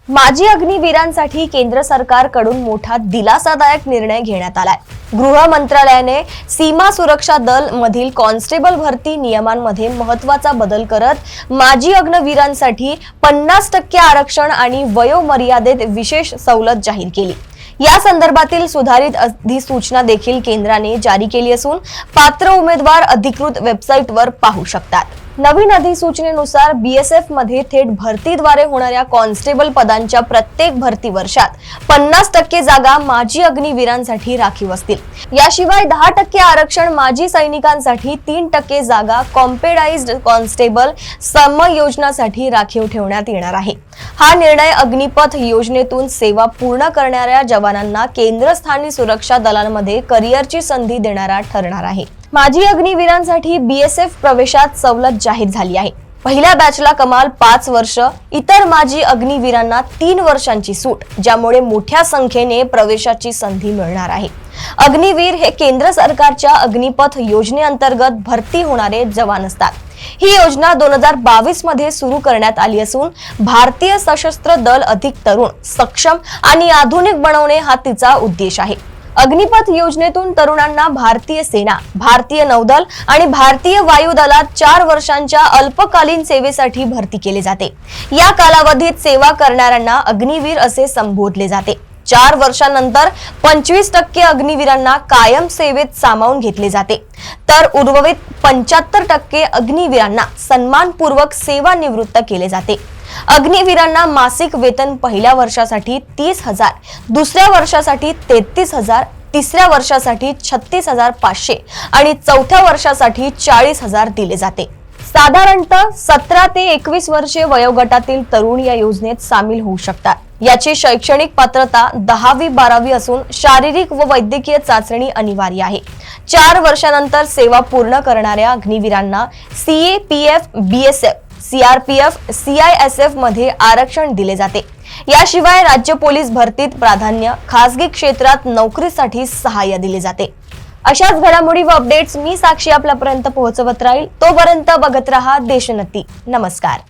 माजी अग्निवीरांसाठी केंद्र सरकारकडून मोठा दिलासादायक निर्णय घेण्यात आलाय। गृह मंत्रालयाने सीमा सुरक्षा दल मधील कॉन्स्टेबल भरती नियमांमध्ये महत्त्वाचा बदल करत माजी अग्निवीरांसाठी 50% आरक्षण आणि वयोमर्यादेत विशेष सवलत जाहीर केली। या संदर्भातील सुधारित अधिसूचना देखील केंद्राने जारी केली असून पात्र उमेदवार अधिकृत वेबसाईटवर पाहू शकतात। नवीन अधिसूचनेनुसार बीएसएफ मध्ये थेट भरतीद्वारे होणाऱ्या कॉन्स्टेबल पदांच्या प्रत्येक भरती वर्षात 50% जागा माजी अग्निवीरांसाठी राखीव असतील। याशिवाय 10% आरक्षण माजी सैनिकांसाठी, 3% जागा कॉम्पेडाइज्ड कॉन्स्टेबल समयोजनासाठी राखीव ठेवण्यात येणार आहे। हा निर्णय अग्निपथ योजनेतून सेवा पूर्ण करणाऱ्या जवानांना केंद्रस्थानी सुरक्षा दलांमध्ये करिअरची संधी देणारा ठरणार आहे। माजी अग्निवीरांसाठी बीएसएफ प्रवेशात सवलत जाहीर झाली आहे। पहिल्या बॅचला कमाल 5 वर्ष, इतर माजी अग्निवीरांना 3 वर्षांची सूट, ज्यामुळे मोठ्या संख्येने प्रवेशाची संधी मिळणार आहे। अग्निवीर हे केंद्र सरकारच्या अग्निपथ योजनेअंतर्गत भरती होणारे जवान असतात। ही योजना 2022 मध्ये सुरू करण्यात आली असून भारतीय सशस्त्र दल अधिक तरुण, सक्षम आणि आधुनिक बनवणे हा तिचा उद्देश आहे। अग्निपथ योजनेतून तरुणांना भारतीय सेना, भारतीय नौदल आणि भारतीय वायुदलात 4 वर्षांच्या अल्पकालीन सेवेसाठी भरती केली जाते। या कालावधीत सेवा करणाऱ्यांना अग्निवीर असे संबोधले जाते। 4 वर्षांनंतर 25% अग्निवीरांना कायम सेवेत सामावून घेतले जाते, तर उर्वरित 75% अग्निवीरांना सन्मानपूर्वक सेवानिवृत्त केले जाते। अग्निवीरांना मासिक वेतन पहिल्या वर्षासाठी 30,000, दुसऱ्या वर्षासाठी 33,000, तिसऱ्या वर्षासाठी 36,500 आणि चौथ्या वर्षासाठी 40,000 दिले जाते। साधारणतः 17 ते 21 वर्षे वयोगटातील तरुण या योजनेत सामील होऊ शकतात। याची शैक्षणिक पात्रता 10वी-12वी असून शारीरिक व वैद्यकीय चाचणी अनिवार्य आहे। 4 वर्षानंतर सेवा पूर्ण करणाऱ्या अग्निवीरांना सीएपीएफ, बीएसएफ, सीआरपीएफ, सीआयएसएफ मध्ये आरक्षण दिले जाते। याशिवाय राज्य पोलीस भरतीत प्राधान्य, खासगी क्षेत्रात नोकरीसाठी सहाय्य दिले जाते। अशाच घडामोडी व अपडेट्स मी साक्षी आपल्यापर्यंत पोहोचवत राहील। तोपर्यंत बघत रहा देशोन्नती। नमस्कार।